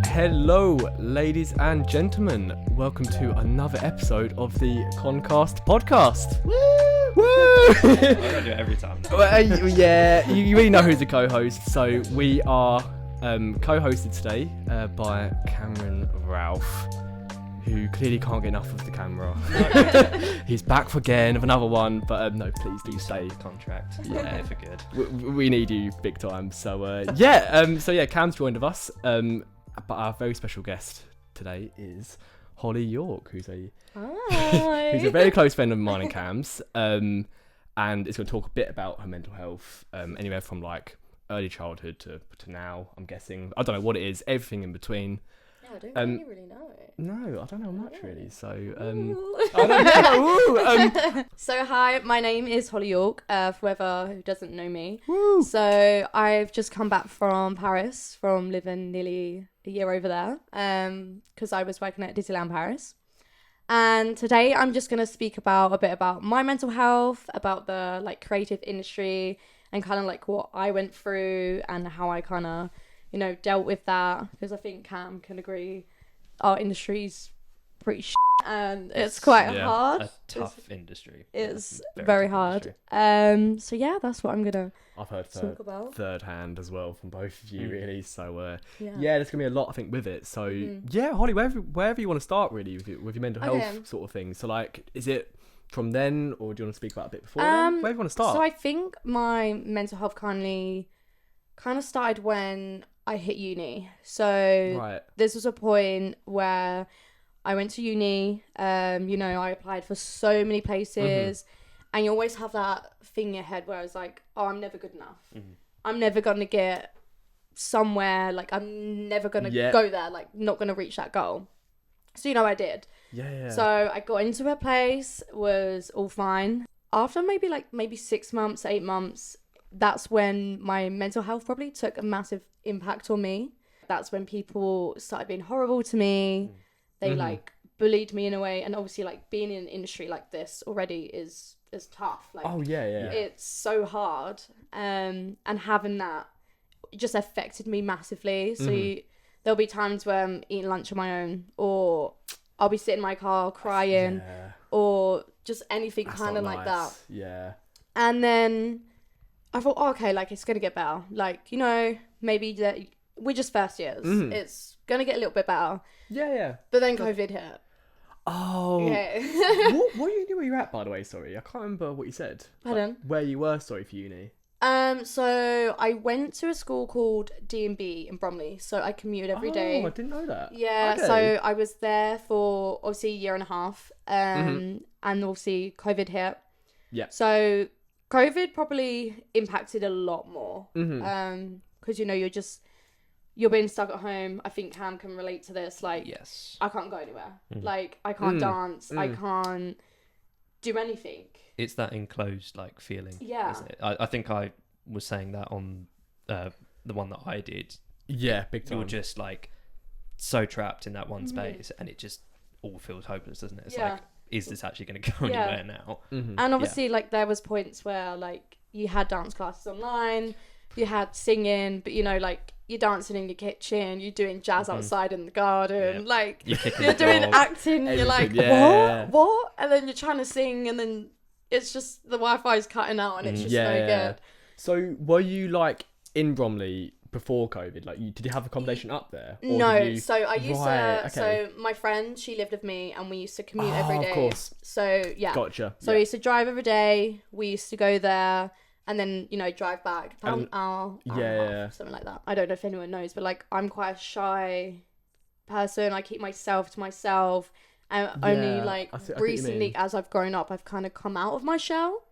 Hello, ladies and gentlemen. Welcome to another episode of the Conn'Cast Podcast. Woo! I don't do it every time. Yeah, you really know who's the co-host. So we are co-hosted today by Cameron Ralph, who clearly can't get enough of the camera. He's back for again of another one, but no, please do stay. Contract. Yeah, for good. We need you big time. So Cam's joined with us. But our very special guest today is Holly York, who's a very close friend of mine and Cam's, and is going to talk a bit about her mental health, anywhere from like early childhood to now. I'm guessing, I don't know what it is, everything in between. Yeah, I don't really know. No, I don't know much really. So So hi, my name is Holly York. For whoever who doesn't know me, Woo. So I've just come back from Paris from living nearly a year over there. Because I was working at Disneyland Paris, and today I'm just gonna speak a bit about my mental health, about the like creative industry, and kind of like what I went through and how I kind of dealt with that, because I think Cam can agree our industry's pretty shit and it's quite hard. A tough industry. It's very hard. So yeah, that's what I'm gonna I've heard talk about. third hand as well from both of you, really. So yeah, there's gonna be a lot, I think, with it. So Holly, wherever you want to start really with your mental health sort of thing. So like, is it from then, or do you want to speak about a bit before then? Wherever you want to start. So I think my mental health kind of started when I hit uni. So this was a point where I went to uni. I applied for so many places, and you always have that thing in your head where I was like, oh, I'm never good enough. I'm never gonna get somewhere. Like, I'm never gonna go there. Like, not gonna reach that goal. So I did. Yeah. So I got into a place, was all fine. After maybe 6 months, 8 months, that's when my mental health probably took a massive impact on me. That's when people started being horrible to me. They like bullied me in a way, and obviously like being in an industry like this already is tough. Like, it's so hard, and having that just affected me massively. So there'll be times where I'm eating lunch on my own, or I'll be sitting in my car crying, or just anything kind of like that. Yeah. And then I thought, okay, like, it's going to get better. Like, maybe we're just first years. It's going to get a little bit better. Yeah. But then COVID hit. Oh. Yeah. What uni were you at, by the way? Sorry, I can't remember what you said. Pardon? Like, where you were, sorry, for uni. So I went to a school called D&B in Bromley. So I commuted every day. Oh, I didn't know that. Yeah, okay. So I was there for, obviously, a year and a half. And obviously, COVID hit. Yeah. So COVID probably impacted a lot more, because you're being stuck at home. I think Cam can relate to this. Like, yes, I can't go anywhere. Like, I can't dance. I can't do anything. It's that enclosed like feeling. Yeah, isn't it? I think I was saying that on the one that I did. Yeah, big time. You're just like so trapped in that one space, and it just all feels hopeless, doesn't it? It's like, is this actually going to go anywhere now? And obviously, like, there was points where like you had dance classes online, you had singing, but like you're dancing in your kitchen, you're doing jazz outside in the garden, like you're doing acting, you're like, what? And then you're trying to sing, and then it's just the Wi-Fi's cutting out, and it's just no good. So were you like in Bromley before COVID? Like, did you have accommodation up there? Or no, so I used to. So my friend, she lived with me, and we used to commute every day. Of course. So Gotcha. So we used to drive every day. We used to go there, and then drive back about an hour, and a half, something like that. I don't know if anyone knows, but like, I'm quite a shy person. I keep myself to myself, and only like recently, as I've grown up, I've kind of come out of my shell.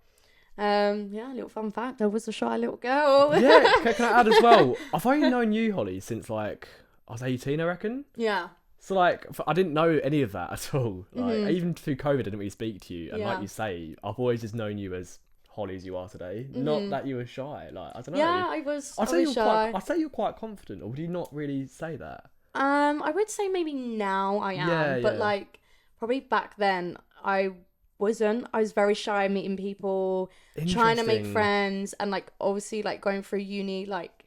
A little fun fact, I was a shy little girl. Yeah, can I add as well? I've only known you, Holly, since like I was 18, I reckon. Yeah. So like, I didn't know any of that at all. Like, even through COVID, I didn't really speak to you. And like you say, I've always just known you as Holly as you are today. Not that you were shy. Like, I don't know. Yeah, I was shy. I'd say you're quite confident, or would you not really say that? I would say maybe now I am, but like probably back then I wasn't. I was very shy meeting people, trying to make friends, and like obviously like going through uni, like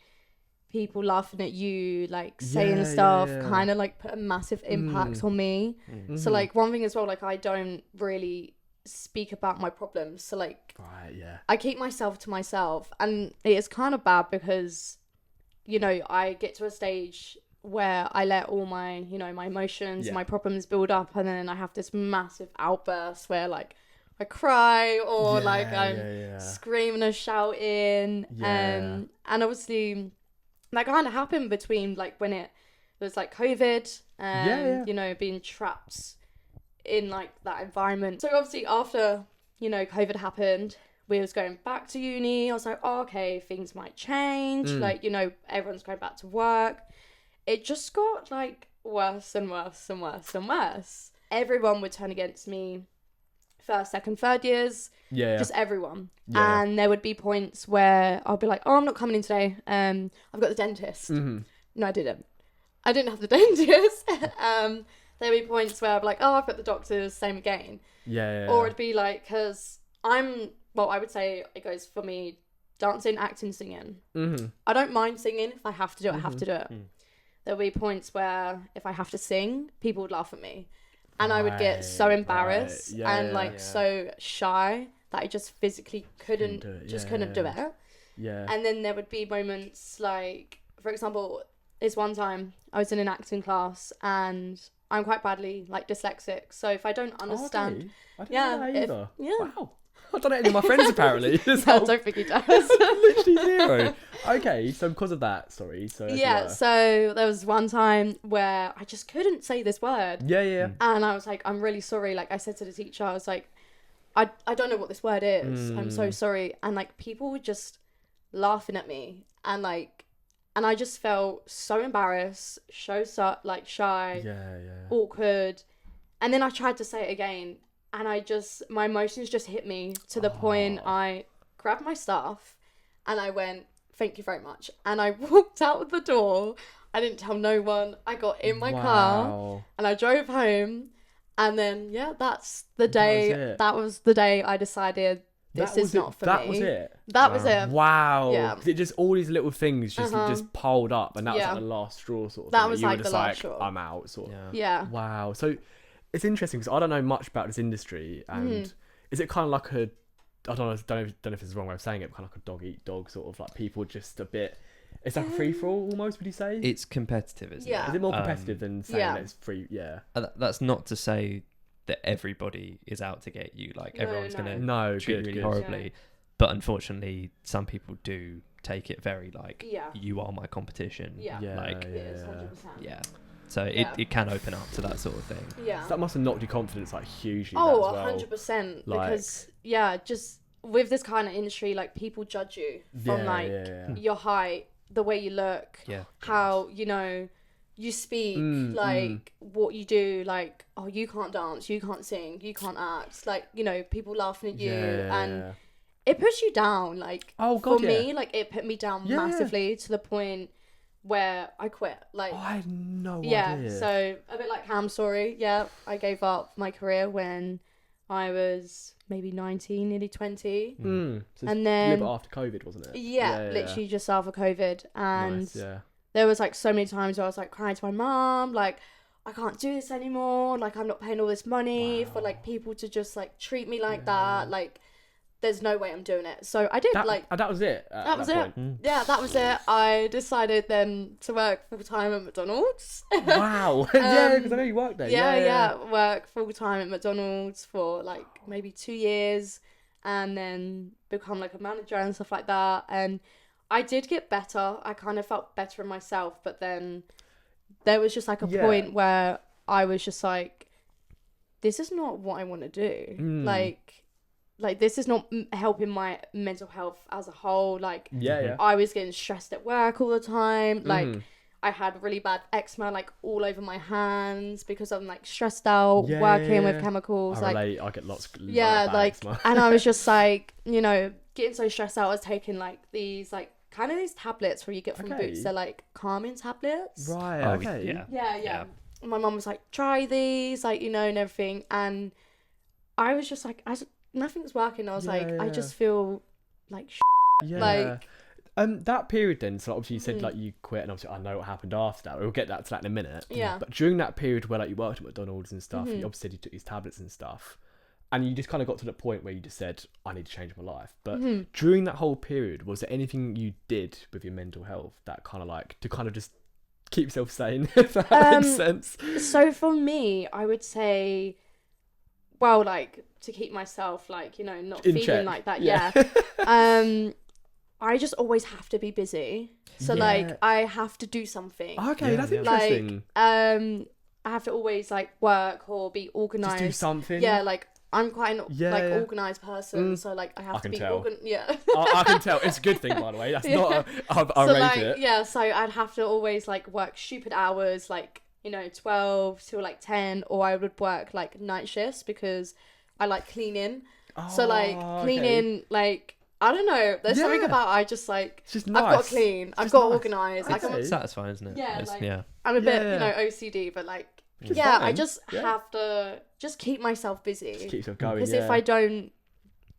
people laughing at you, like saying stuff, kind of like put a massive impact on me. So like one thing as well, like I don't really speak about my problems, so like I keep myself to myself, and it is kind of bad because, you know, I get to a stage where I let all my, you know, my emotions, my problems build up, and then I have this massive outburst where like I cry or like I'm screaming or shouting, and obviously that kind of happened between like when it was like COVID and you know, being trapped in like that environment. So obviously after, you know, COVID happened, we was going back to uni. I was like, oh, okay, things might change, like, you know, everyone's going back to work. It just got like worse and worse and worse and worse. Everyone would turn against me, first, second, third years, just everyone. And there would be points where I'll be like, oh, I'm not coming in today, I've got the dentist. No, I didn't have the dentist. There'd be points where I'd be like, oh, I've got the doctors, same again. Or it'd be like, because I would say it goes for me, dancing, acting, singing. I don't mind singing. If I have to do it, I have to do it. There'll be points where if I have to sing, people would laugh at me. And I would get so embarrassed and so shy that I just physically couldn't do it. And then there would be moments like, for example, this one time I was in an acting class and I'm quite badly like dyslexic. So if I don't understand, I didn't know that either. Wow. I've done it with my friends apparently. I don't think he does. Literally zero. Okay, so because of that, sorry. So so there was one time where I just couldn't say this word. And I was like, I'm really sorry. Like I said to the teacher, I was like, I don't know what this word is. I'm so sorry. And like people were just laughing at me, and I just felt so embarrassed, so like shy, awkward. And then I tried to say it again. And my emotions just hit me to the point I grabbed my stuff and I went, thank you very much. And I walked out of the door. I didn't tell no one. I got in my car and I drove home. And then, that's the day. That was the day I decided this is not for me. That was it? That was it. Wow. Yeah. It just, all these little things just piled up. And that was like the last straw sort of thing. That was like the last straw. I'm out sort of. Yeah. Wow. So it's interesting because I don't know much about this industry, and is it kind of like I don't know if this is the wrong way of saying it, but kind of like a dog eat dog sort of, like people just a bit, it's like a free for all almost, would you say? It's competitive, isn't it? Is it more competitive than saying that it's free? That's not to say that everybody is out to get you, like everyone's going to treat you really horribly, but unfortunately some people do take it very like, you are my competition. So it can open up to that sort of thing. So that must have knocked your confidence like hugely. Oh, 100%. Because just with this kind of industry, like people judge you from your height, the way you look, how, you know, you speak, like what you do, like, oh, you can't dance, you can't sing, you can't act, like, you know, people laughing at you, and it puts you down. Like, for me, like it put me down massively to the point where I quit. Like, I had no idea. So a bit like Cam's story. I gave up my career when I was maybe 19, nearly 20. So and then a little bit after COVID, wasn't it? Literally just after COVID. And there was like so many times where I was like crying to my mom, like, I can't do this anymore. Like, I'm not paying all this money for like people to just like treat me like that. Like, there's no way I'm doing it. So I did that was it. That was it. That was it. I decided then to work full time at McDonald's. Wow. Because I know you worked there. Work full time at McDonald's for like maybe 2 years, and then become like a manager and stuff like that. And I did get better. I kind of felt better in myself, but then there was just like a point where I was just like, this is not what I want to do. Like this is not helping my mental health as a whole. Like, I was getting stressed at work all the time. Like, I had really bad eczema, like all over my hands because I'm like stressed out, working with chemicals. I relate. I get lots. Eczema. And I was just like, you know, getting so stressed out. I was taking like these like kind of these tablets where you get from Boots. They're like calming tablets. Right. Okay. Yeah. My mum was like, try these, like, you know, and everything. And I was just like, nothing's working. I was like, I just feel like like, That period then, so obviously you said like you quit, and obviously I know what happened after that. We'll get that to that in a minute. Yeah. But during that period where like you worked at McDonald's and stuff, you obviously said you took these tablets and stuff, and you just kind of got to the point where you just said, I need to change my life. But during that whole period, was there anything you did with your mental health that kind of like to kind of just keep yourself sane, if that makes sense? So for me, I would say, well, like to keep myself like, you know, not In feeling check. like that. Yeah. I just always have to be busy. So like I have to do something. Okay, that's interesting. Like I have to always like work or be organized. Just do something. Yeah, like I'm quite an organized person, so like I have to be organized. Yeah. I can tell. It's a good thing, by the way. That's not I so rate like, it. Yeah, so I'd have to always like work stupid hours, like, you know, 12 till like 10, or I would work like night shifts because I like cleaning. So like cleaning, like I don't know. There's something about I just like it's just nice. I've got to clean. I've got to organise. Like, it's satisfying, isn't it? Yeah, it's, like, I'm a bit, you know, OCD, but like I just have to just keep myself busy. Just keep yourself going. Because if I don't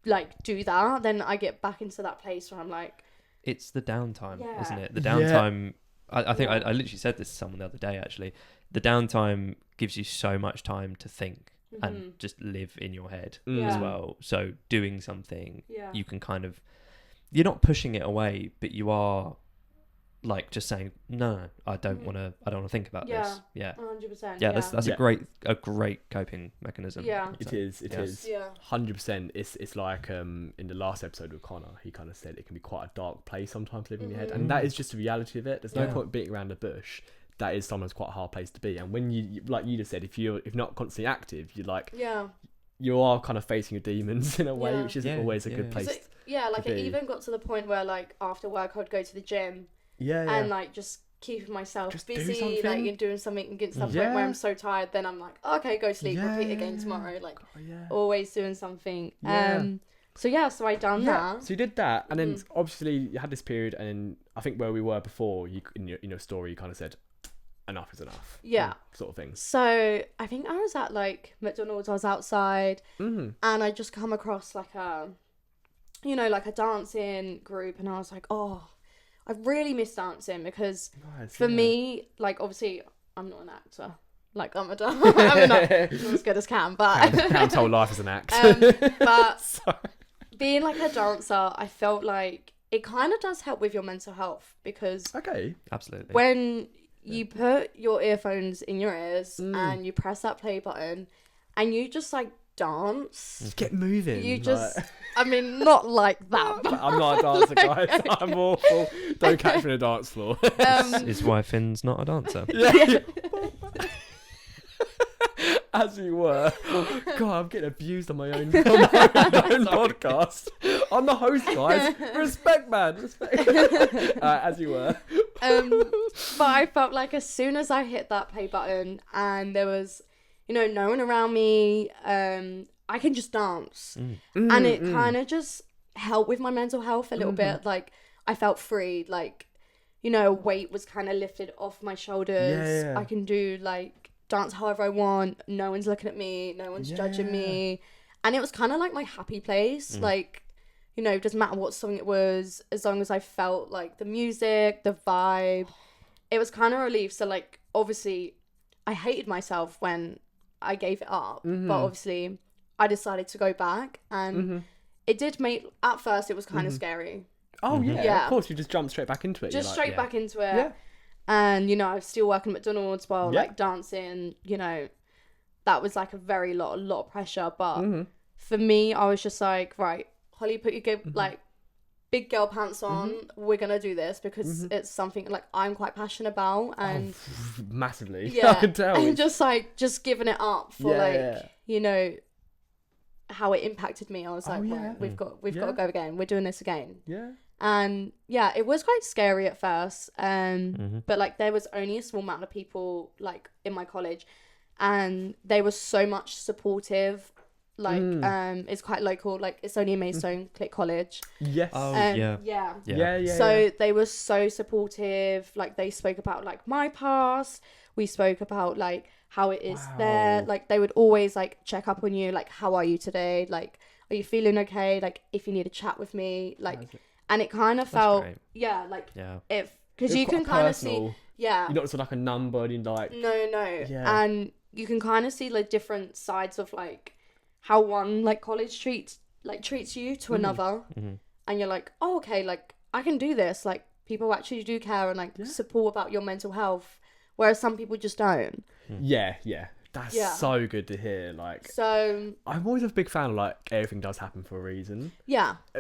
like do that, then I get back into that place where I'm like, it's the downtime, isn't it? The downtime. I think I literally said this to someone the other day. Actually, the downtime gives you so much time to think and just live in your head as well. So doing something, you can kind of, you're not pushing it away, but you are like just saying, no, I don't want to think about this. Yeah. 100%. Yeah, that's a great coping mechanism. Yeah. It is. 100%. It's like in the last episode with Connor, he kind of said it can be quite a dark place sometimes living in your head, and that is just the reality of it. There's no point beating around the bush. That is sometimes quite a hard place to be, and when you like you just said, if not constantly active, you're like you are kind of facing your demons in a way, which isn't always a good place. It even got to the point where like after work I'd go to the gym and like just keeping myself just busy, like and doing something and getting stuff like where I'm so tired, then I'm like, okay, go sleep, repeat again tomorrow, like always doing something. So I done that. So you did that, and then obviously you had this period, and then I think where we were before, you in your story, you kind of said, enough is enough. Yeah. Sort of thing. So I think I was at like McDonald's, I was outside, and I just come across like a dancing group, and I was like, oh, I really miss dancing because for me, like obviously I'm not an actor. Like I'm not as good as Cam, but Cam's whole life is an act. But being like a dancer, I felt like it kind of does help with your mental health because absolutely, when you put your earphones in your ears and you press that play button and you just like dance, just get moving. You just, I mean, not like that. But I'm not a dancer, guys. I'm awful. Don't catch me on a dance floor. This is why Finn's not a dancer. As you were. God, I'm getting abused on my own podcast. I'm the host, guys. Respect, man. Respect. As you were. But I felt like as soon as I hit that play button and there was, no one around me, I can just dance. And it kind of just helped with my mental health a little bit. Like, I felt free. Like, weight was kind of lifted off my shoulders. Yeah. I can do, like, dance however I want. No one's looking at me. No one's judging me. And it was kind of like my happy place. Like, it doesn't matter what song it was, as long as I felt like the music, the vibe. It was kind of relief. So, like, obviously, I hated myself when I gave it up. But obviously, I decided to go back. And it did make, at first, it was kind of scary. Oh, yeah. Of course, you just jumped straight back into it. Just straight back into it. Yeah. And, I was still working at McDonald's while, like, dancing, that was, like, a lot of pressure. But for me, I was just like, right, Holly, put your, like, big girl pants on. We're going to do this because it's something, like, I'm quite passionate about. And massively. Yeah. I can tell. And just giving it up for, how it impacted me. I was like, right, we've got to go again. We're doing this again. Yeah. And it was quite scary at first, but like there was only a small amount of people like in my college, and they were so much supportive. Like it's quite local, like it's only a Maidstone Click College. Yes. So they were so supportive. Like they spoke about like my past. We spoke about like how it is there. Like they would always like check up on you. Like, how are you today? Like, are you feeling okay? Like, if you need a chat with me, like. And it kind of felt, because you can kind of see, you're not sort of like a number and you're like, no, and you can kind of see like different sides of like how one like college treats you to another, and you're like, oh, okay, like I can do this, like people actually do care and like support about your mental health, whereas some people just don't. That's so good to hear. Like, so I'm always a big fan of like everything does happen for a reason.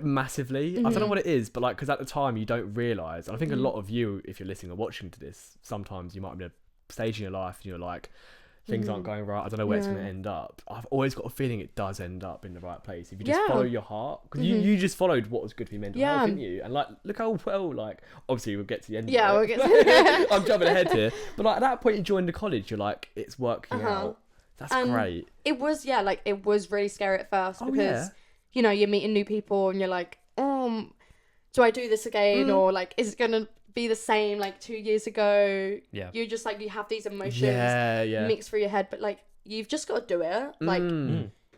Massively. I don't know what it is, but like, because at the time you don't realise, and I think a lot of you, if you're listening or watching to this, sometimes you might be in a stage in your life and you're like, things aren't going right, I don't know where it's going to end up. I've always got a feeling it does end up in the right place if you just follow your heart, because you just followed what was good for your mental health, didn't you? And like, look how well, like, obviously we'll get to the end of it. We'll get to I'm jumping ahead here, but like at that point you joined the college, you're like, it's working out. That's great. It was it was really scary at first, because you know, you're meeting new people and you're like, do I do this again, or like, is it gonna be the same like 2 years ago? You just like, you have these emotions mixed through your head, but like, you've just got to do it. Like,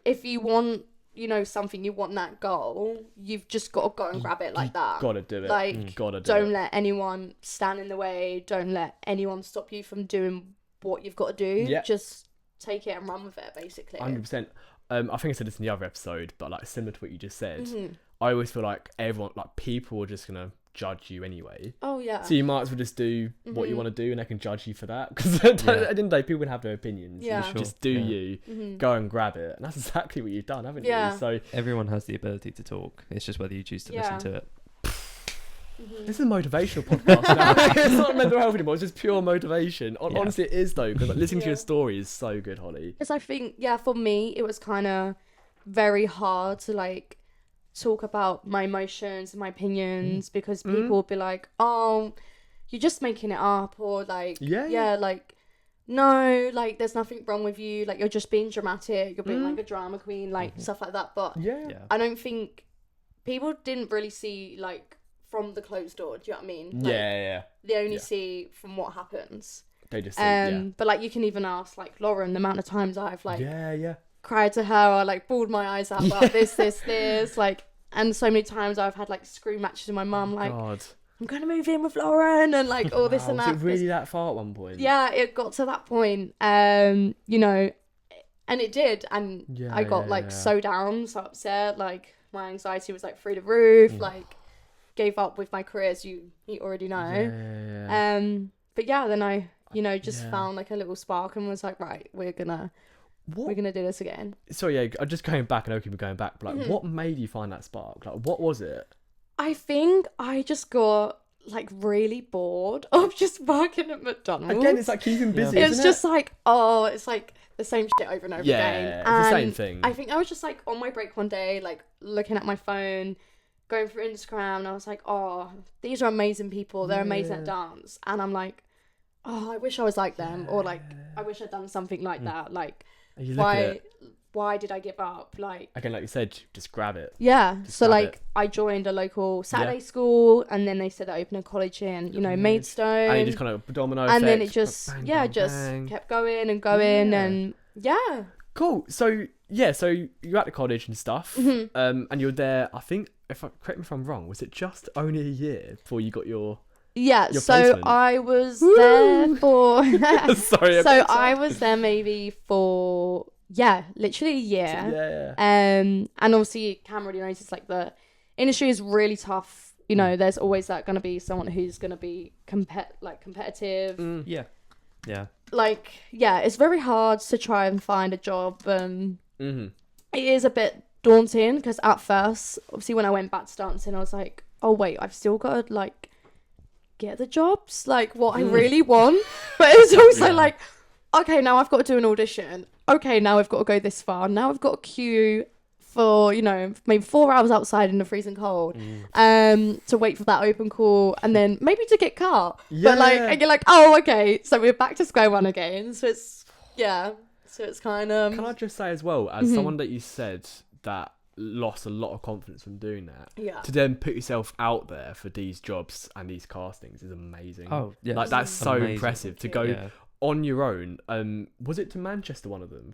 if you want, you know, something, you want that goal, you've just got to go and grab it like that. Gotta do it. Like, don't let anyone stand in the way, don't let anyone stop you from doing what you've got to do. Just take it and run with it, basically. 100%. I think I said this in the other episode, but like similar to what you just said, I always feel like everyone, like people are just gonna judge you anyway. So you might as well just do what you want to do, and they can judge you for that, because at the end of the day people can have their opinions. Just do you, go and grab it, and that's exactly what you've done, haven't you? So everyone has the ability to talk, it's just whether you choose to listen to it. This is a motivational podcast now. It's not mental health anymore, it's just pure motivation. Honestly it is though, because like, listening to your story is so good, Holly. Because I think for me it was kind of very hard to like talk about my emotions and my opinions, because people would be like, oh, you're just making it up, or like like, no, like there's nothing wrong with you, like you're just being dramatic, you're being like a drama queen, like stuff like that. But I don't think people didn't really see like from the closed door, do you know what I mean? Like, they only see from what happens. They just see, but like, you can even ask like Lauren the amount of times I've like cried to her, or like bawled my eyes out about this, like, and so many times I've had like scream matches with my mum, like, I'm gonna move in with Lauren, and like all this and that. Was it really that far at one point? Yeah, it got to that point, you know, and it did, and I got like so down, so upset, like my anxiety was like through the roof, like gave up with my career, as you already know. But then I, you know, just found like a little spark and was like, right, we're gonna do this again. So I'm just going back, and I keep going back, but like, what made you find that spark? Like, what was it? I think I just got like really bored of just working at McDonald's. Again, it's like keeping busy. It's just like, it's like the same shit over and over again. Yeah, it's the same thing. I think I was just like on my break one day, like looking at my phone, going through Instagram, and I was like, oh, these are amazing people, they're amazing at dance, and I'm like, oh, I wish I was like them, or like, I wish I'd done something like that, like, why did I give up? Like, again, like you said, just grab it. So like, I joined a local Saturday school, and then they said they opened a college in, you know, Maidstone, and you just kind of domino and effect, then it just bang. Kept going and going, and cool. So you're at the college and stuff, and you're there, I think, correct me if I'm wrong, was it just only a year before you got your so placement? I was there for sorry, so I was there maybe for literally a year. And obviously Cam already knows, like, the industry is really tough, you know. There's always going to be someone who's going to be competitive. Like, it's very hard to try and find a job. It is a bit daunting, because at first, obviously, when I went back to dancing, I was like, oh wait, I've still got to like get the jobs, like what I really want. But it's also like, okay, now I've got to do an audition, okay, now I've got to go this far, now I've got to queue for, you know, maybe 4 hours outside in the freezing cold to wait for that open call, and then maybe to get cut. But like, and you're like, oh, okay, so we're back to square one again. So it's kind of, can I just say as well, as someone that you said that lost a lot of confidence from doing that, to then put yourself out there for these jobs and these castings is amazing. Like, that's so impressive to go on your own. Was it to Manchester, one of them?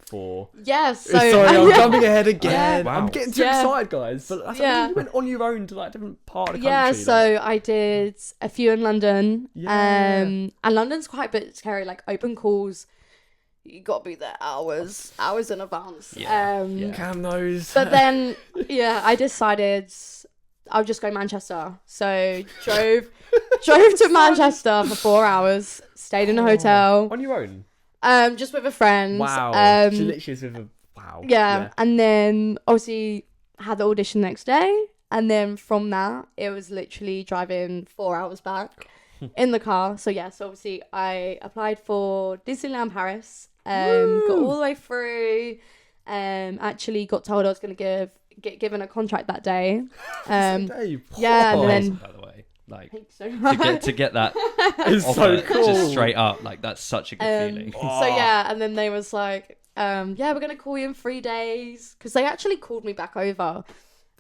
Yes. So sorry, I'm jumping ahead again. Yeah. Wow. I'm getting too excited, guys. But you went on your own to like different part of the country. Yeah, so I did a few in London. Yeah. And London's quite a bit scary. Like open calls, you got to be there hours in advance. Cam knows. But then, I decided I'll just go Manchester. So drove to Manchester for 4 hours. Stayed in a hotel. On your own? Just with a friend. Wow. She literally is with a... Wow. Yeah. And then, obviously, had the audition next day. And then from that, it was literally driving 4 hours back in the car. So, so obviously, I applied for Disneyland Paris. Got all the way through. Actually got told I was going to get given a contract that day. And then... By the way. Like so to get that is so cool. Just straight up, like that's such a good feeling. So and then they was like, we're gonna call you in 3 days, because they actually called me back over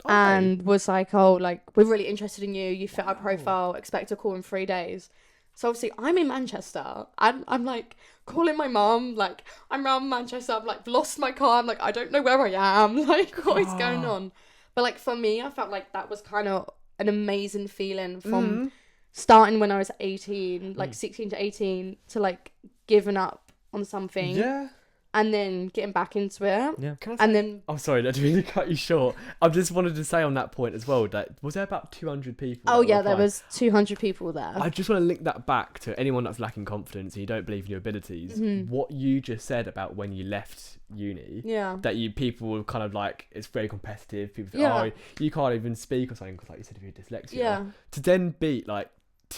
and was like, we're really interested in you. You fit our profile. Expect a call in 3 days. So obviously I'm in Manchester. I'm like calling my mum. Like I'm around Manchester. I've like lost my car. I'm like I don't know where I am. Like what is going on? But like for me, I felt like that was kind of an amazing feeling from starting when I was 18, like 16 to 18, to like giving up on something. Yeah. And then getting back into it. Yeah. I'm sorry, I didn't mean to cut you short. I just wanted to say on that point as well that was there about 200 people? Oh yeah, there was 200 people there. I just want to link that back to anyone that's lacking confidence and you don't believe in your abilities. What you just said about when you left uni. Yeah. That people were kind of like, it's very competitive. People think, you can't even speak or something, because like you said, if you're dyslexia. Yeah. To then beat like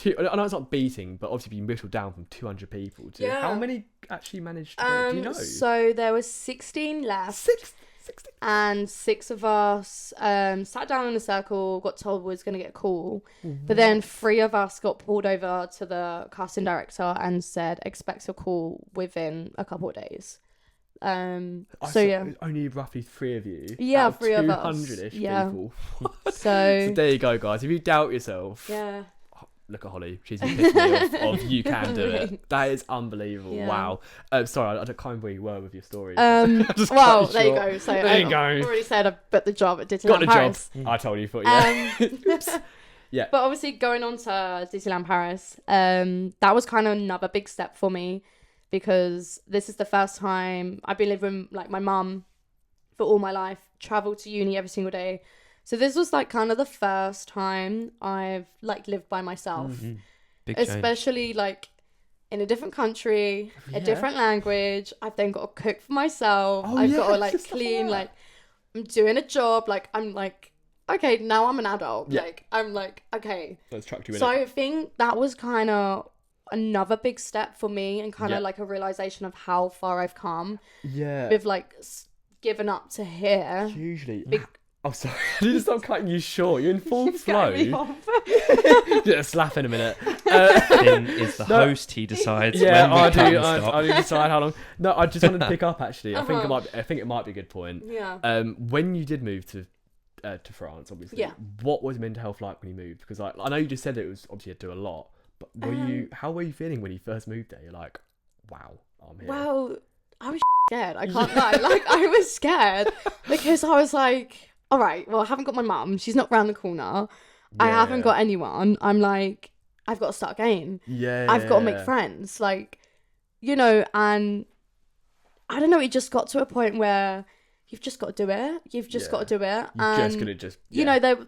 I know it's not beating, but obviously being whittled down from 200 people to how many actually managed to go? Do you know? So there was 16 left. 16? And 6 of us sat down in a circle, got told we was going to get a call. But then 3 of us got pulled over to the casting director and said, expect a call within a couple of days. Only roughly 3 of you. Yeah, 3 of us. 200-ish people. So there you go, guys. If you doubt yourself. Yeah. Look at Holly. She's an epitome of you can do it. That is unbelievable. Yeah. Wow. Sorry, I can't remember where you were with your story. Well, there you go. So I already said I got the job at Disneyland Paris. Job. I told you. Oops. Yeah. But obviously going on to Disneyland Paris, that was kind of another big step for me, because this is the first time I've been living with like my mum for all my life, traveled to uni every single day. So this was like kind of the first time I've like lived by myself, especially like in a different country, a different language. I've then got to cook for myself. I've got to like clean, like I'm doing a job. Like I'm like, okay, now I'm an adult. Yeah. Like I'm like, okay. Let's chuck you in. So I think that was kind of another big step for me, and kind of like a realization of how far I've come. Yeah. With like giving up to here. Hugely. Oh, sorry. I need to stop cutting you short. You're in full flow. Yeah, slap in a minute. Finn is the host. He decides. Yeah, when I do decide how long. No, I just wanted to pick up actually. I think it might be a good point. Yeah. When you did move to France, obviously. Yeah. What was mental health like when you moved? Because I know you just said it was obviously you had to do a lot, but how were you feeling when you first moved there? You're like, wow, I'm here. Well, I was scared. I can't lie. Like I was scared because I was like, all right, well, I haven't got my mum. She's not round the corner. Yeah. I haven't got anyone. I'm like, I've got to start again. Yeah. I've got to make friends. Like, and I don't know, it just got to a point where you've just got to do it. You've just got to do it.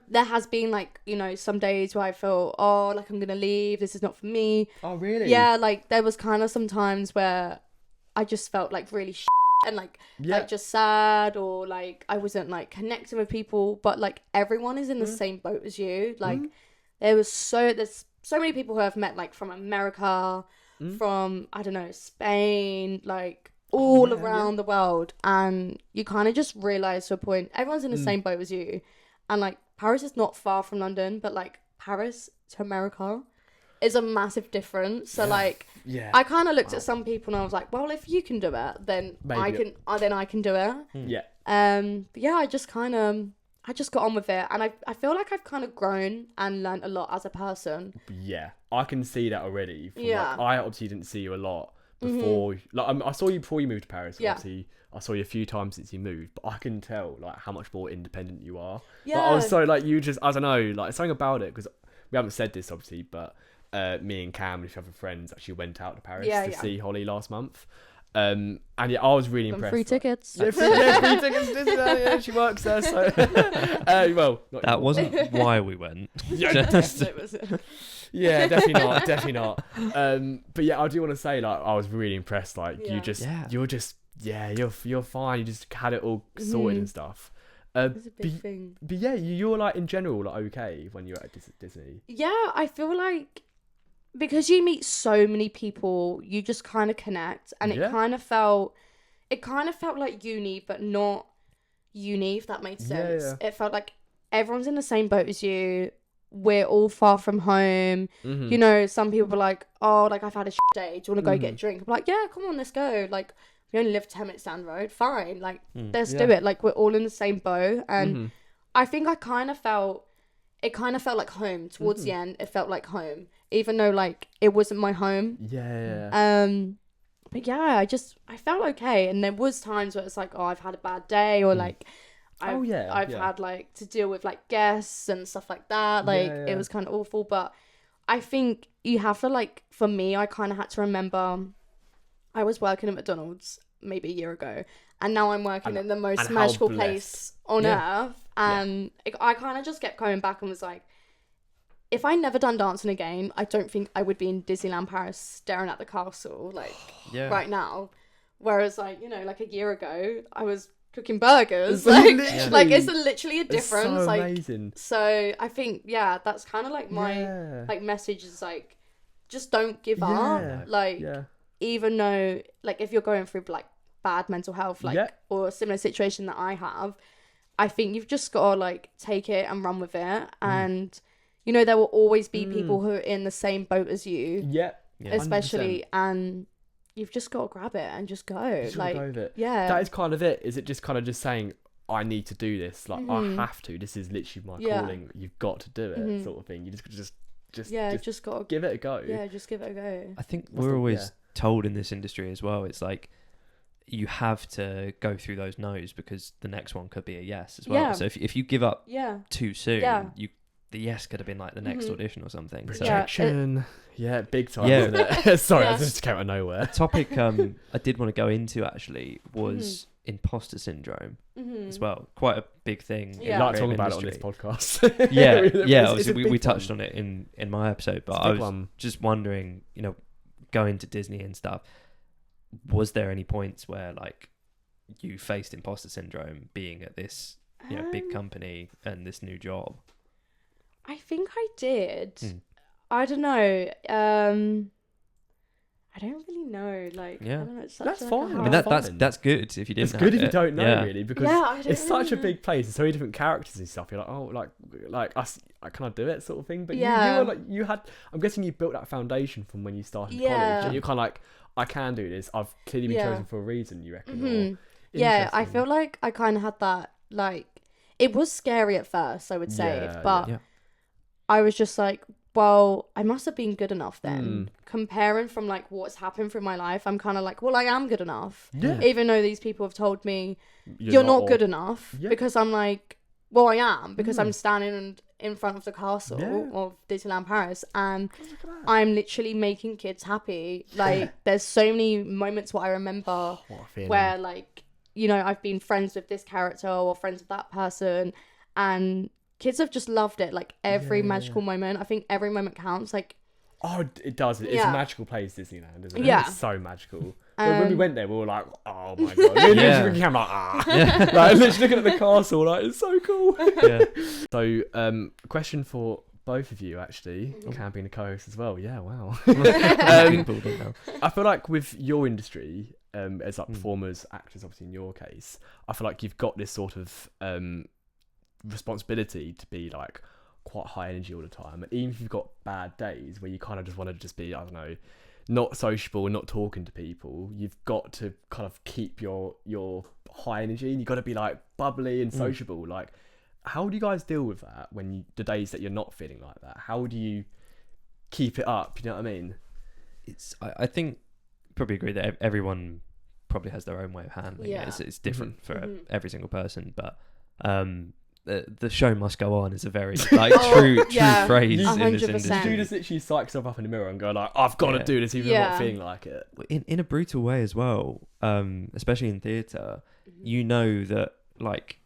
There has been like, some days where I feel, like I'm going to leave. This is not for me. Oh, really? Yeah, like there was kind of some times where I just felt like really and like just sad, or like I wasn't like connecting with people, but like everyone is in the same boat as you. Like there's so many people who I've met like from America, from I don't know, Spain, like all around the world, and you kind of just realize to a point everyone's in the same boat as you. And like Paris is not far from London, but like Paris to America is a massive difference. So like I kind of looked at some people and I was like, well, if you can do it, then I can do it. But yeah, I just got on with it, and I feel like I've kind of grown and learned a lot as a person. Yeah, I can see that already. I obviously didn't see you a lot before, like I saw you before you moved to Paris. Yeah. Obviously, I saw you a few times since you moved, but I can tell like how much more independent you are. Yeah. Like, I was so like you just, I don't know, like something about it, because we haven't said this obviously, but me and Cam and a few other friends actually went out to Paris to see Holly last month. And yeah, I was really impressed. Free tickets. Yeah, free tickets. Yeah, she works there, so. Well, that wasn't why we went. Yeah, definitely not. But yeah, I do want to say, like, I was really impressed. Like, you're fine. You just had it all sorted and stuff. It's a big thing. But yeah, you were like in general like okay when you were at Disney. Yeah, I feel like because you meet so many people, you just kind of connect, and it kind of felt like uni, but not uni, if that made sense. It felt like everyone's in the same boat as you. We're all far from home. You know, some people were like, oh, like I've had a shit day, do you want to go get a drink? I'm like, yeah, come on, let's go. Like, we only live 10 minutes down the road, fine, like let's do it. Like, we're all in the same boat. And I think it kind of felt like home towards the end. It felt like home, even though like it wasn't my home. But yeah, I felt okay. And there was times where it's like, oh, I've had a bad day, or like I've had like to deal with like guests and stuff like that. Like it was kind of awful. But I think you have to, like, for me, I kind of had to remember I was working at McDonald's maybe a year ago, and now I'm working in the most magical place on earth. And I kind of just kept coming back and was like, if I never done dancing again, I don't think I would be in Disneyland Paris staring at the castle like right now. Whereas like, you know, like a year ago, I was cooking burgers. Like it's literally a difference. It's so like amazing. So I think that's kind of like my like message is like, just don't give up. Like even though like if you're going through like bad mental health like or a similar situation that I have, I think you've just got to like take it and run with it. And you know, there will always be people who are in the same boat as you. Especially 100%. And you've just got to grab it and just go. Just like, go with it. That is kind of it. Is it just kind of just saying, I need to do this. Like, I have to. This is literally my calling. You've got to do it, sort of thing. You just got to give it a go. Yeah, just give it a go. I think we're always told in this industry as well, it's like, you have to go through those no's because the next one could be a yes as well. So if you give up too soon, the yes could have been like the next audition or something. Rejection. Big time, isn't it? Sorry, I just came out of nowhere. A topic I did want to go into actually was imposter syndrome as well. Quite a big thing. I like talking about it on this podcast. Obviously we touched on it in my episode, but I was just wondering, you know, going to Disney and stuff, was there any points where like you faced imposter syndrome being at this big company and this new job? I think I did. I don't know. I don't really know. Like, I don't know, that's fine. I mean, that's good if you didn't. It's good if you don't know really, because it's such a big place. There's so many different characters and stuff. You're like, oh, like us, can I do it, sort of thing. But you were like, you had. I'm guessing you built that foundation from when you started college, and you're kind of like, I can do this. I've clearly been chosen for a reason. You reckon? Yeah, I feel like I kind of had that. Like, it was scary at first, I would say, but I was just like, well, I must have been good enough then. Comparing from like what's happened through my life, I'm kind of like, well, I am good enough. Even though these people have told me you're not good enough, because I'm like, well, I am, because I'm standing in front of the castle of Disneyland Paris, and I'm literally making kids happy. Like, there's so many moments what I remember where like, you know, I've been friends with this character or friends with that person, and kids have just loved it. Like, every magical moment. I think every moment counts. Like, oh, it does. It's a magical place, Disneyland, isn't it? Yeah. It's so magical. When we went there, we were like, oh my god. Literally, I'm like, like, literally looking at the castle, like, it's so cool. So, question for both of you, actually. Cam being a co-host as well. Yeah, wow. I feel like with your industry, as like performers, actors, obviously in your case, I feel like you've got this sort of responsibility to be like quite high energy all the time, and even if you've got bad days where you kind of just want to just be, I don't know, not sociable and not talking to people, you've got to kind of keep your high energy, and you've got to be like bubbly and sociable. Like, how do you guys deal with that when the days that you're not feeling like that? How do you keep it up? You know what I mean? I think probably agree that everyone probably has their own way of handling it. It's different for every single person, but the show must go on is a very like true phrase 100%. In this industry. You just literally psych yourself up in the mirror and go like, I've got to do this even if I'm not feeling like it. In a brutal way as well, especially in theatre, you know that like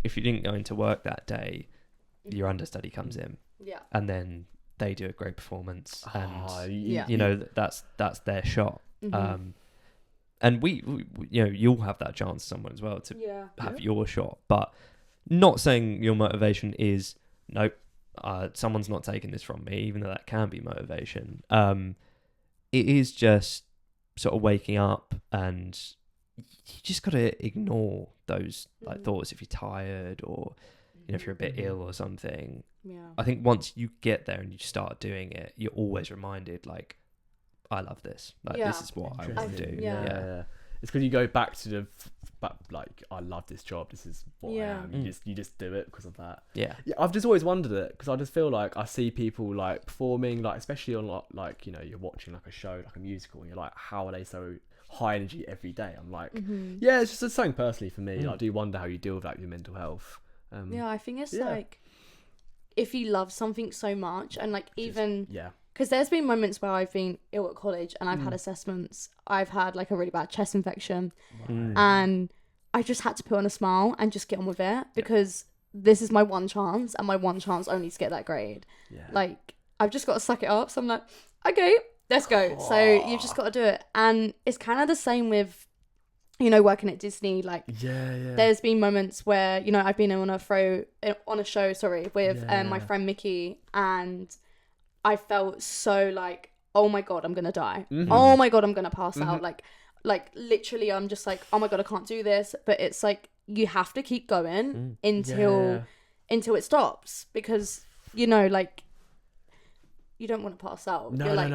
if you didn't go into work that day, your understudy comes in, and then they do a great performance, and you know that's their shot. And we you know, you'll have that chance, someone as well, to have your shot, but not saying your motivation is nope, someone's not taking this from me, even though that can be motivation. It is just sort of waking up, and you just got to ignore those like thoughts if you're tired, or you know, if you're a bit ill or something. I think once you get there and you start doing it, you're always reminded like, I love this, like this is what I want to do. It's because you go back to like, I love this job, this is what I am. You just do it because of that. I've just always wondered it, because I just feel like I see people like performing, like especially on like, you know, you're watching like a show, like a musical, and you're like, how are they so high energy every day? I'm like, it's just something personally for me. Like, I do wonder how you deal with that with your mental health. I think it's like, if you love something so much, and like even because there's been moments where I've been ill at college and I've had assessments. I've had like a really bad chest infection, and I just had to put on a smile and just get on with it, because this is my one chance, and my one chance only to get that grade. Like, I've just got to suck it up. So I'm like, okay, let's go. So you've just got to do it. And it's kind of the same with, you know, working at Disney. Like, there's been moments where, you know, I've been on a show with my friend Mickey, and I felt so like, oh my God, I'm going to die. Oh my God, I'm going to pass out. Like literally, I'm just like, oh my God, I can't do this. But it's like, you have to keep going until it stops, because, you know, like, you don't want to pass out. You're like,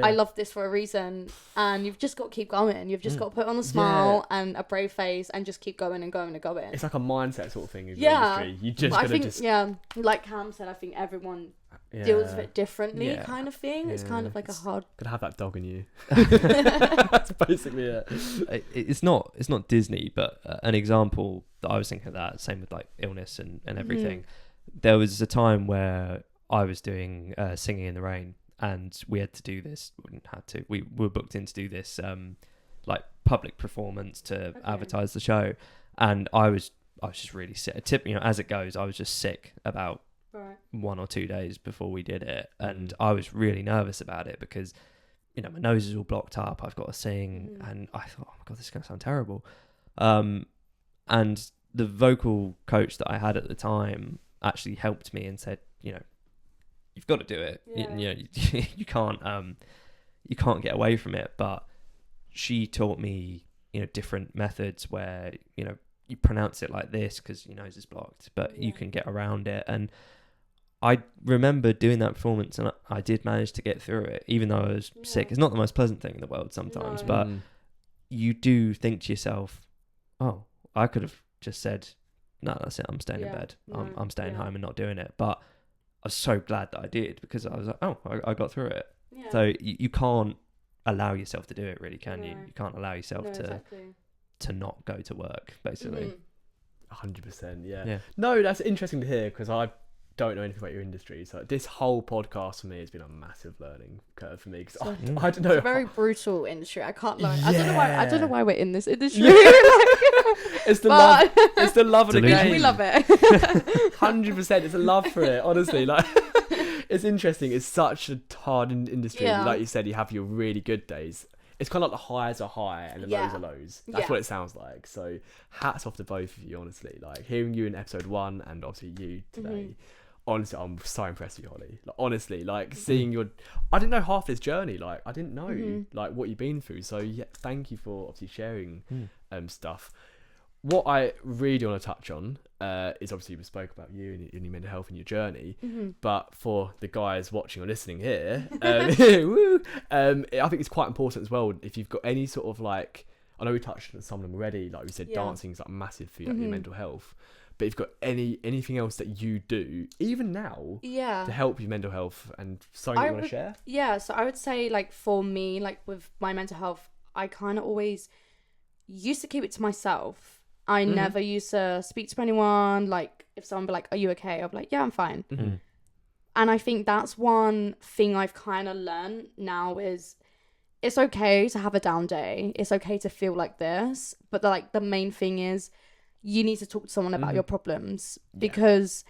I love this for a reason, and you've just got to keep going. You've just got to put on a smile and a brave face and just keep going and going and going. It's like a mindset sort of thing in the industry. You just gotta just... like Cam said, I think everyone deals with it differently, kind of thing. It's kind of like a hard... Gotta have that dog in you. That's basically it. It's not Disney, but an example that I was thinking of that, same with like illness and everything. There was a time where I was doing Singing in the Rain, and we had to do this. We were booked in to do this like public performance to advertise the show, and I was just really sick. You know, as it goes, I was just sick about 1 or 2 days before we did it, and I was really nervous about it because, you know, my nose is all blocked up. I've got to sing, and I thought, oh my God, this is going to sound terrible. And the vocal coach that I had at the time actually helped me and said, you know, you've got to do it. You know, you can't get away from it. But she taught me, you know, different methods where, you know, you pronounce it like this because your nose is blocked, but you can get around it. And I remember doing that performance, and I did manage to get through it, even though I was sick. It's not the most pleasant thing in the world sometimes, but you do think to yourself, oh, I could have just said, no, that's it, I'm staying in bed. I'm staying home and not doing it. But I was so glad that I did, because I was like, oh, I got through it. So you can't allow yourself to do it, really, can you? You can't allow yourself to not go to work, basically. 100%, yeah. No, that's interesting to hear, because I don't know anything about your industry. So this whole podcast for me has been a massive learning curve for me, because I don't know. It's a very brutal industry. I can't lie. I don't know why we're in this industry. It's the love. It's the love of the game. We love it. 100%. It's a love for it. Honestly, like, it's interesting. It's such a hard industry. Like you said, you have your really good days. It's kind of like the highs are high and the lows are lows. That's what it sounds like. So hats off to both of you, honestly. Like, hearing you in episode 1 and obviously you today. Honestly, I'm so impressed with you, Holly. Like, honestly, like, seeing your... I didn't know half this journey. Like, I didn't know like what you've been through. So yeah, thank you for obviously sharing stuff. What I really want to touch on is, obviously we spoke about you and your mental health and your journey, but for the guys watching or listening here, I think it's quite important as well, if you've got any sort of, like, I know we touched on some of them already, like we said, dancing is like massive for your mental health, But if you've got anything else that you do, even now, to help your mental health and something you want to share? Yeah, so I would say, like, for me, like, with my mental health, I kind of always used to keep it to myself. I never used to speak to anyone. Like, if someone be like, are you okay? I'll be like, yeah, I'm fine. Mm-hmm. And I think that's one thing I've kind of learned now is it's okay to have a down day. It's okay to feel like this. But the main thing is you need to talk to someone about your problems because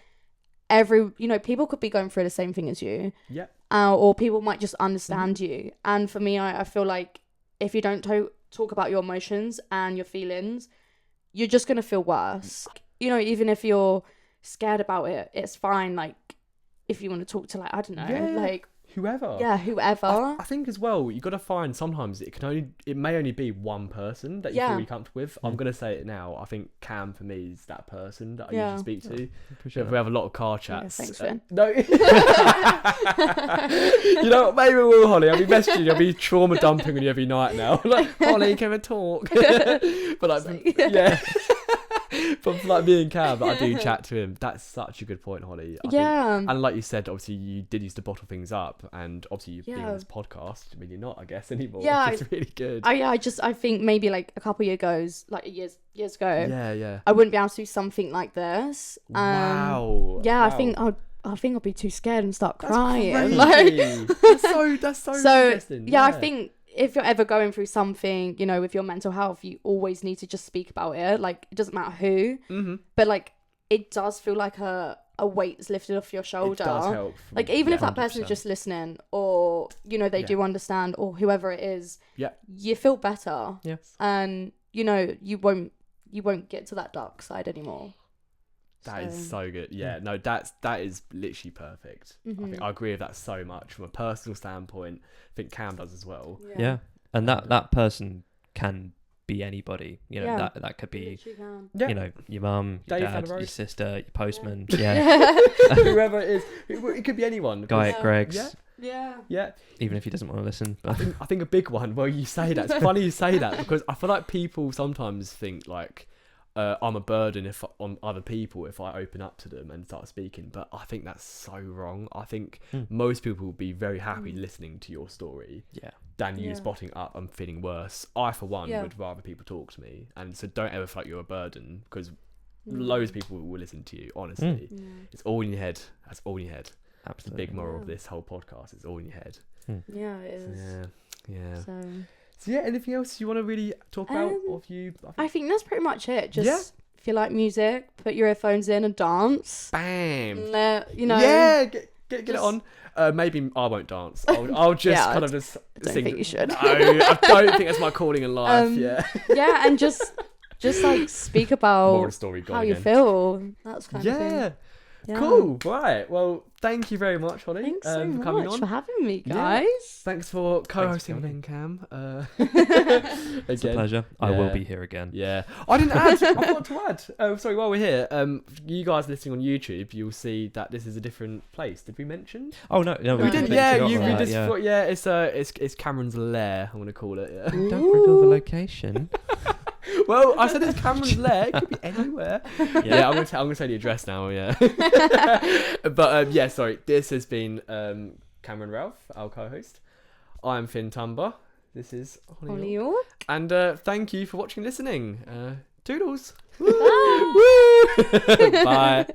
people could be going through the same thing as you. Yeah. Or people might just understand you. And for me, I feel like if you don't talk about your emotions and your feelings, you're just going to feel worse. Even if you're scared about it, it's fine. Like, if you want to talk to, like, I don't know, like... Whoever. Yeah, whoever. I think as well, you got to find sometimes it may only be one person that you feel really comfortable with. I'm going to say it now. I think Cam, for me, is that person that I usually speak to. If we have a lot of car chats. Yeah, thanks, Finn. No. You know what? Maybe we will, Holly. I'll be messaging you. I'll be trauma dumping on you every night now. Like, Holly, can we talk? But like, yeah. But for like me and Cam, I do chat to him. That's such a good point, Holly. I think. And like you said, obviously you did used to bottle things up, and obviously you've been on this podcast. I mean, you're not, I guess, anymore. Yeah, which is really good. I think maybe like a couple years ago. Yeah. I wouldn't be able to do something like this. Wow. Yeah, wow. I think I'd be too scared and start crying. Crazy. Like, that's so interesting. Yeah, I think if you're ever going through something, with your mental health, you always need to just speak about it. Like, it doesn't matter who, but like, it does feel like a weight's lifted off your shoulder. It does help. Like, even if that person's just listening, or they do understand, or whoever it is, you feel better. Yes. And you won't get to that dark side anymore. That is so good. Yeah, no, that is literally perfect. I think I agree with that so much from a personal standpoint. I think Cam does as well. Yeah. And that person can be anybody. That could be your mum, your dad, your sister, your postman. Yeah. Whoever it is. It could be anyone. Guy at Greg's. Yeah. Even if he doesn't want to listen. But I think a big one. Well, you say that. It's funny you say that because I feel like people sometimes think like I'm a burden on other people if I open up to them and start speaking, but I think that's so wrong. I think most people will be very happy listening to your story than you spotting up and feeling worse. I, for one, would rather people talk to me, and so don't ever feel like you're a burden because loads of people will listen to you. Honestly, it's all in your head. That's all in your head. Absolutely. The big moral of this whole podcast is all in your head. Yeah, it is. So yeah, anything else you want to really talk about? I think that's pretty much it. Just if you like music, put your earphones in and dance. Bam. Yeah, get it on. Maybe I won't dance. I'll just kind of just I don't sing. think you should. No, I don't think that's my calling in life. Yeah, and just like speak about how you feel. That's kind of thing. Yeah. Cool. Right. Well, thank you very much, Holly. Thanks so for coming much on. for having me, guys. Yeah. Thanks for co-hosting again, Cam. It's a pleasure. I will be here again. Yeah. I didn't add. I forgot to add. Oh, sorry. While we're here, you guys listening on YouTube, you'll see that this is a different place. Did we mention? Oh no, we didn't. Yeah, it's Cameron's lair. I'm gonna call it. Yeah. Don't reveal the location. Well, I said it's Cameron's lair. It could be anywhere. Yeah, I'm gonna say the address now. Yeah. But sorry. This has been Cameron Ralph, our co-host. I'm Finn Tumber. This is Holly York. And thank you for watching and listening. Toodles. Bye. Bye.